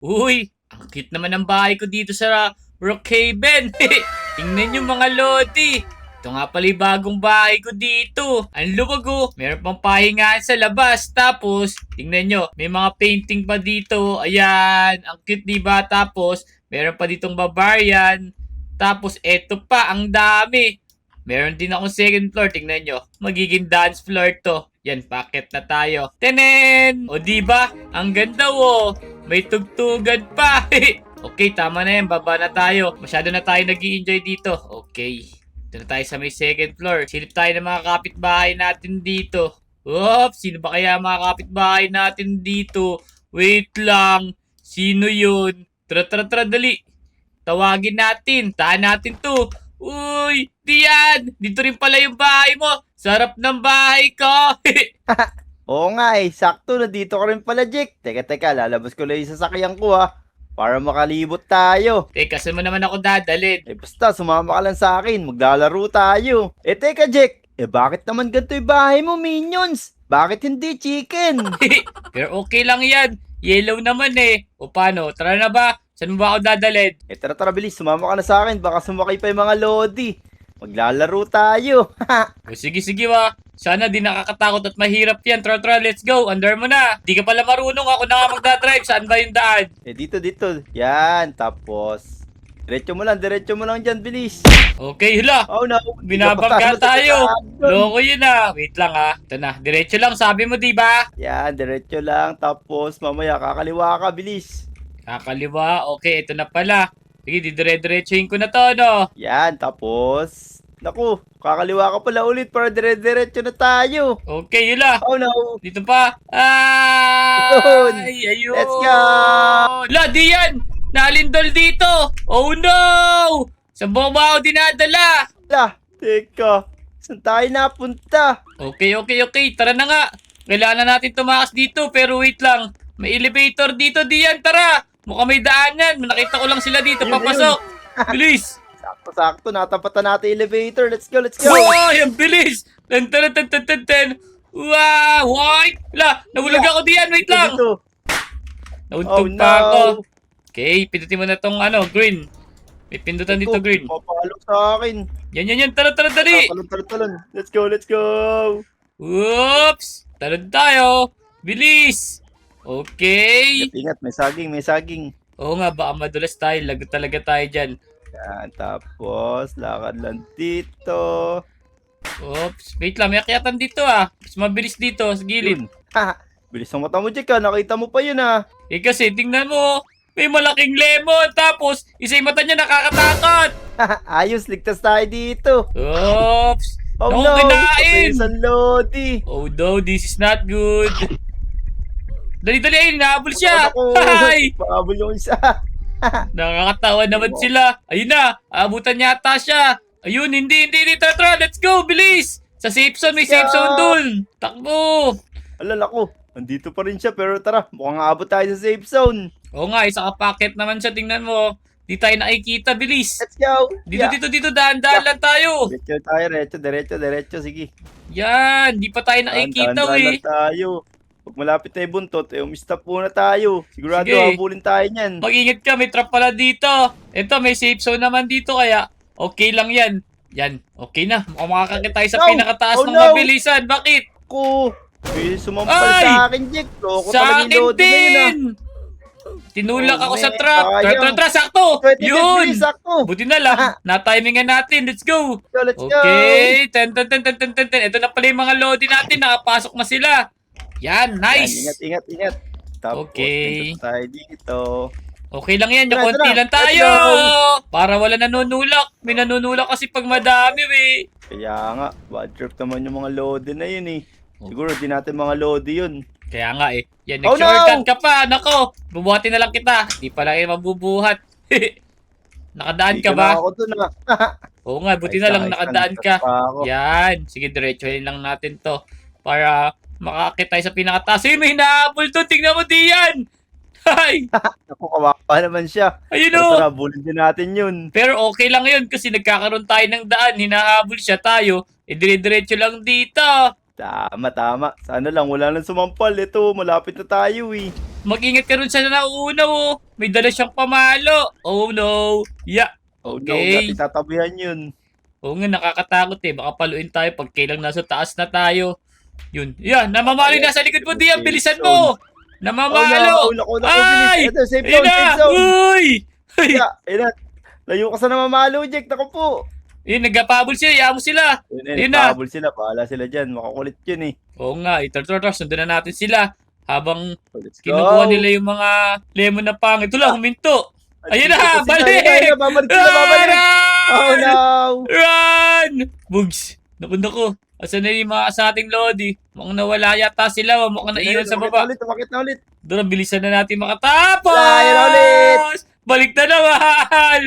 Uy, ang cute naman ng bahay ko dito sa Brookhaven. Tingnan nyo mga lodi. Ito nga pala yung bagong bahay ko dito. Ang luwag oh. Meron pang pahingaan sa labas. Tapos, tingnan nyo, may mga painting pa dito. Ayan, ang cute diba? Tapos, meron pa ditong barbarian. Tapos, eto pa, ang dami. Meron din akong second floor. Tingnan nyo, magiging dance floor to. Yan, packet na tayo. Tenen! O diba? Ang ganda oh. May tugtugan pa. Okay, tama na yan. Baba na tayo. Masyado na tayo nag-i-enjoy dito. Okay. Ito na tayo sa may second floor. Silip tayo ng mga kapitbahay natin dito. Oops, sino ba kaya mga kapitbahay natin dito? Wait lang. Sino yun? Tara, tara, tara, dali. Tawagin natin. Taan natin to. Uy, Dian! Dito rin pala yung bahay mo. Sarap ng bahay ko. Oo nga sakto nandito ka rin pala, Jake. Teka, lalabas ko lang yung sasakyan ko para makalibot tayo. Teka, saan mo naman ako dadalhin? Basta, sumama ka lang sa akin, maglalaro tayo. Teka, Jake, bakit naman ganito yung bahay mo, Minions? Bakit hindi chicken? Pero okay lang yan. Yellow naman eh. O paano? Tara na ba? Saan mo ba ako dadalhin? Tara, bilis, sumama ka na sa akin, baka sumakay pa yung mga lodi. Maglalaro tayo. O sige, sige wa. Sana di nakakatakot at mahirap yan. Tara, tara, let's go. Under mo na. Di ka pala marunong. Ako na nga magdadrive. Saan ba yung daan? Dito. Yan, tapos, diretso mo lang dyan, bilis. Okay, hula. Oh no, Binabangga tayo. Loko yun ah. Wait lang ah. Ito na. Diretso lang. Sabi mo, di ba? Yan, diretso lang, tapos mamaya kakaliwa ka, bilis. Kakaliwa. Okay, ito na pala. Sige, didire-diretsuhin ko na to, no? Yan, tapos, naku, kakaliwa ka pala ulit para dire-diretso na tayo. Okay, hula. Oh no, Dito pa. Yun. Ay, ayun. Let's go. La, di yan. Nalindol dito. Oh no. Sa ba ako dinadala? Lah, teka, saan tayo napunta? Okay, okay, okay. Tara na nga. Kailangan na natin tumakas dito. Pero wait lang. May elevator dito, Diyan. Tara. Mukhang may daanan. Nakita ko lang sila dito. Ayun, Papasok. Bilis. Sakto, natapatan natin elevator. Let's go. Wow, ang bilis. Tan, tan, tan, tan, tan, tan. Wow, white. La, nahulog ako diyan. Wait lang. Dito. Nauntog Oh, pa no. ako. Okay, pindutin mo na tong green. May pindutan dito green. Mapalo sa akin. Yan. Tara, tara, dali. Talon. Let's go. Oops. Talon tayo. Bilis. Okay. Ingat, may saging. Oo nga, baka madulas tayo. Lagot talaga tayo dyan. Yan, tapos, lakad lang dito. Oops. Wait lang, may akyatan dito ah. Mas mabilis dito sa gilid. Yun. Bilis ang mata mo, Jack, nakita mo pa yun Eh kasi, tingnan mo. May malaking lemon. Tapos, isa yung mata niya nakakatakot. Ayos, ligtas tayo dito. Oops. Oh Naku, no, kinain. isang lodi. Oh no, this is not good. Dali, ayun, nahabol siya. Ako, Hi! paabol yung isa. Nakakatawa naman sila. Ayun na, abutan yata siya. Ayun, hindi. Tara, let's go, bilis. Sa safe zone, may safe zone dun. Takbo. Alala ko, andito pa rin siya, pero tara, mukhang aabot tayo sa safe zone. Oo nga, isa ka-packet naman siya. Tingnan mo. Di tayo nakikita, bilis. Let's go. Dito, daan lang tayo. Diretso tayo, diretso, sige. Yan, di pa tayo nakikita, Dahan-dahan eh. lang tayo. Pag malapit na yung buntot, umistop muna tayo. Sigurado Sige. habulin tayo niyan. Mag-ingat ka, may trap pala dito. Ito, may safe zone naman dito, kaya okay lang yan. Yan, okay na. Mukhang makakakit tayo sa No! pinakataas Oh, ng no! mabilisan. Bakit? Ko, sumampal Ay! sa akin, Jack. Loko Sa talaga akin yung lodi na yun, din! Tinulak Oh, ako sa man, trap. sayang. Tara, sakto! Pwede, Yun! bilis, sakto. Buti na lang. Na-timingan natin. Let's go! Let's go. Okay. Ten. Ito na pala yung mga lodi natin. Nakapasok na sila. Yan, nice! Yan, ingat. Tapos, Okay. pinto tayo dito. Okay lang yan. Yung Tara, konti tara. lang tayo. Let's Para wala nanunulak. May nanunulak kasi pag madami, eh. Kaya nga, bad trip naman yung mga lodi na yun Siguro di natin mga lodi yun. Kaya nga eh. Yan, Oh, nag-shortcut no! ka pa. Nako, bubuhatin na lang kita. Di pa lang mabubuhat. Nakadaan Di ka ba? na ako dun Oo nga, buti Ayos na na, lang ayos na, nakadaan ligtas ka. pa ako. Yan. Sige, diretsuhin lang natin to. Para makakit tayo sa pinakataas. Ay, may hinahabol to. Tingnan mo diyan. Hay! Ako, kawawa naman siya. Ayun Pero o. tara, bulin din natin yun. Pero okay lang yun kasi nagkakaroon tayo ng daan. Hinahabol siya tayo. E dire-diretso lang dito. Tama. Sana lang wala nang sumampal. Ito, malapit na tayo eh. Mag-ingat ka rin sa nauuna oh. May dala siyang pamalo. Oh no. Yeah. Oh no, natin Okay. tatabihan yun. Oo nga, nakakatakot eh. Baka paluin tayo pag kailang nasa taas na tayo. Yun. Yan, namamalo na sa likod mo, Dian. Bilisan mo. Oh Namamalo. no, bilis. Ay! Ito, safe Ayun zone, na! safe zone. Uy! Ay! Yeah, ayun na. Layo ka sa namamalo, Jack. Naku po. Yun, nagkapabol sila. Iyan mo sila. Ayun Ayun na. pahabol sila. Pahala sila dyan. Makakulit yun eh. Oo nga, ito. Sundan na natin sila. Habang So, let's kinukuha go. nila yung mga lemon na pangit. Ito lang, huminto. Ayun Andito na, sila, balik! ayun na, babalik sila, babalik. Oh Run! no. Run! Bugs! Naku. Asan na yung mga sa ating Lodi? Mukhang nawala yata sila. Mukhang naiwan sa baba. Umakit na ulit. Doon, bilisan na natin makatapos! Ayun na ulit! Balik na naman!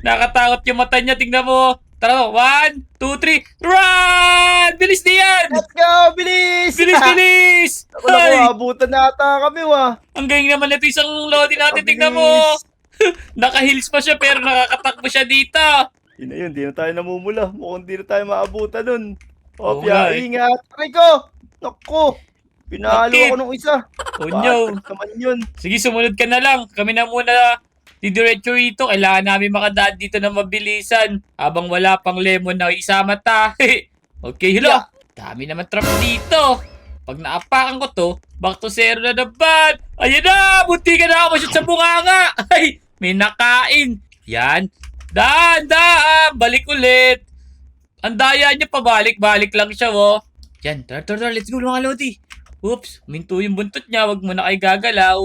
Nakatakot yung mata niya. Tingnan mo. Tara, 1, 2, 3, run! Bilis diyan! Let's go, bilis! Bilis! Ako na, abutan na ata kami, wa. Ang galing naman ito isang Lodi natin. Ang Tingnan mo. Naka-heels pa siya pero nakakatakbo siya dito. Yun na yun, di na tayo namumula. Mukhang di na tayo maabutan nun. Oo Opya, nga eh. ingat. Rico! Naku! Pinalo Bakit? ako nung isa. Oh no. Bakit naman yun? Sige, sumunod ka na lang. Kami na muna didiretso rito. Kailangan namin makadaan dito na mabilisan. Habang wala pang lemon na isama ta. Okay, hello. Yeah. Dami naman trap dito. Pag naapakan ko to, back to zero na naman. Ayan na! Bunti ka na ako masyad sa bunganga. Ay, may nakain. Yan. Daan! Balik ulit. Ang daya niya, pabalik-balik lang siya, oh. Yan, tara, let's go mga Lodi. Oops, minto yung buntot niya, wag mo na kayo gagalaw.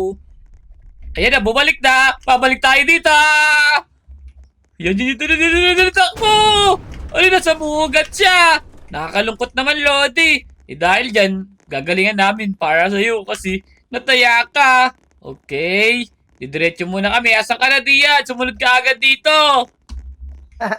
Ayan na, bumalik na. Pabalik tayo dito. Yan, takbo. Ay, nasa bugat siya. Nakakalungkot naman, Lodi. Dahil dyan, gagalingan namin para sa'yo kasi nataya ka. Okay, didiretso muna kami. Asan ka na, Dian? Sumunod ka agad dito.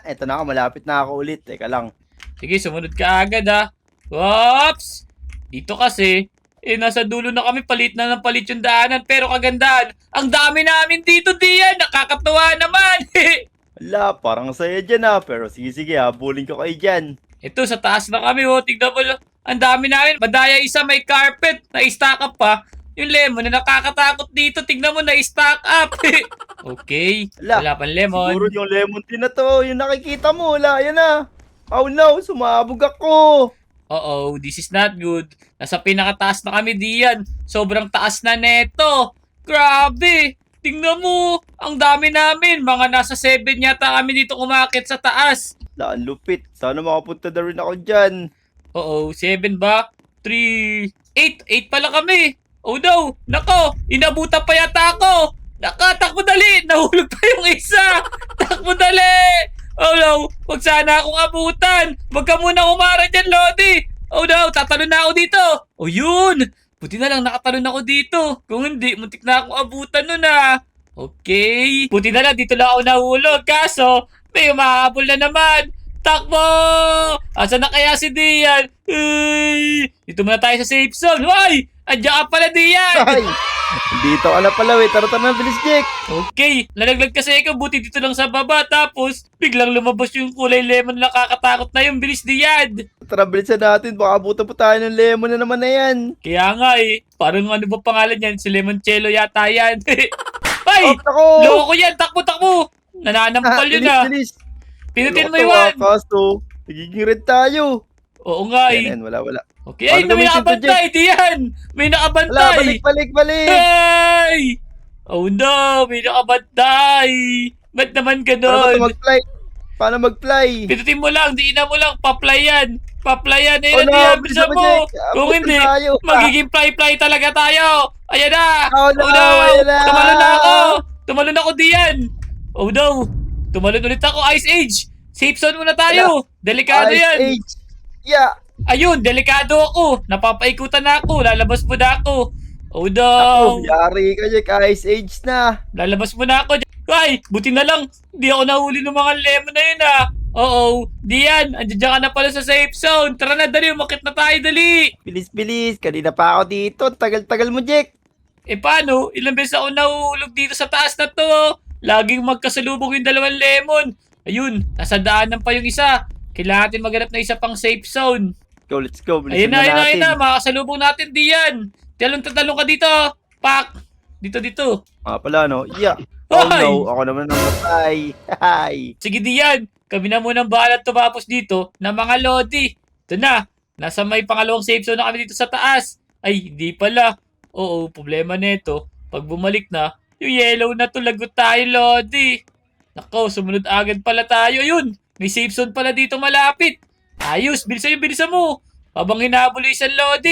Eto na ako, malapit na ako ulit. Teka lang. Sige, sumunod ka agad ha. Whoops! Dito kasi, nasa dulo na kami, palit na ng palit yung daanan. Pero kagandahan, ang dami namin dito, Dian. Nakakatuwa naman. Wala, parang saya dyan ah. Pero sige, habulin ko kayo dyan. Ito, sa taas na kami, oh. Tignan mo lang. Ang dami namin. Madaya isa may carpet. Na-stack up pa. Yung lemon na nakakatakot dito. Tignan mo, na-stack up. Okay. Wala pang lemon. Siguro yung lemon tin na to. Yung nakikita mo, wala. Yan na. Oh no, sumabog ako. Uh-oh, this is not good. Nasa pinakataas na kami diyan. Sobrang taas na neto. Grabe. Tingnan mo. Ang dami namin. Mga nasa 7 yata kami dito umakit sa taas. Laan lupit. Sana makapunta na rin ako dyan. Oo, 7 ba? 3, 8. 8 pala kami. Oh no. Nako, inabutan pa yata ako. Naka, takbo dali. Nahulog pa yung isa. Takbo dali. Oh no, wag sana akong abutan. Wag ka muna umara dyan, Lodi. Oh no, tatalon na ako dito. Oh yun. Buti na lang nakatalon ako dito. Kung hindi, muntik na akong abutan nun ah. Okay. Buti na lang dito lang ako nahulog. Kaso, may umahabol na naman. Takbo! Asa na kaya si Dian? Ay! Dito muna tayo sa safe zone. Hoy! Andiyan ka pala, Dian! Ay! Dito ka na pala, Tara na, bilis, Jack. Okay. Nalaglag kasi ikaw. Buti dito lang sa baba. Tapos, biglang lumabas yung kulay lemon. Nakakatakot na yung bilis, Dian. Tara, bilisan natin. Baka abutan pa tayo ng lemon na naman na yan. Kaya nga eh. Parang ano ba pangalan yan? Si Lemoncello yata yan. Ay! Oh, ako! Loko yan! Takbo! Nananampal yun ah. Bilis. Pinutin mo yun! Kaso, nagiging red tayo. Oo nga eh. Yan, wala. Okay, ay, Paano may gamitin to, nakabantay! Diyan! May Wala, nakabantay! balik. Ay! Oh no! May nakabantay! Ba't naman ganon? Paano mag-fly? Pinutin mo lang, diinan mo lang, paplay yan! Paplay yan! Ayun Oh, no, diyan, bilisan bilisan mo, mo! Jack. Kung Abot hindi, na tayo. magiging fly talaga tayo! Ayan na! Oh, no, ayan na. Tumalon na ako! Tumalon ako diyan! Oh no! Tumalon ulit ako, Ice Age! Safe zone muna tayo! Delikado Ice yan! Age. Yeah. Ayun, delikado ako! Napapaikutan na ako! Lalabas mo na ako! Oh no! Oh, yari ka, Jack. Ice Age na. Lalabas mo na ako! Ay! Buti na lang! Di ako nahuli ng mga lemon na yun ah! Oo! Diyan! Andiyan ka na pala sa safe zone! Tara na, dali! Umakit na tayo, dali! Bilis. Kanina pa ako dito. Tagal-tagal mo, Jack. Eh paano? Ilang beses ako nahuhulog dito sa taas na to? Laging magkasalubong yung dalawang lemon. Ayun, nasa daanan pa yung isa. Kailangan natin maghanap na isa pang safe zone. go, let's go. Ayun Bilisan na, na ayun na, natin. ayun na. Makakasalubong natin, Dian. Talong ka dito. Pak. Dito. Pala, no? Yeah. Oh Ay! no, ako naman namatay. Hi. Sige, Dian. Kami na munang bahala tumapos dito ng mga Lodi. Ito na. Nasa may pangalawang safe zone na kami dito sa taas. Ay, hindi pala. Oo, problema nito. Pag bumalik na, yung yellow na to, lagot tayo, Lodi. Nako, sumunod agad pala tayo. Yun, may safe zone pala dito malapit. Ayos, bilisan mo. Habang hinabol yung isang Lodi.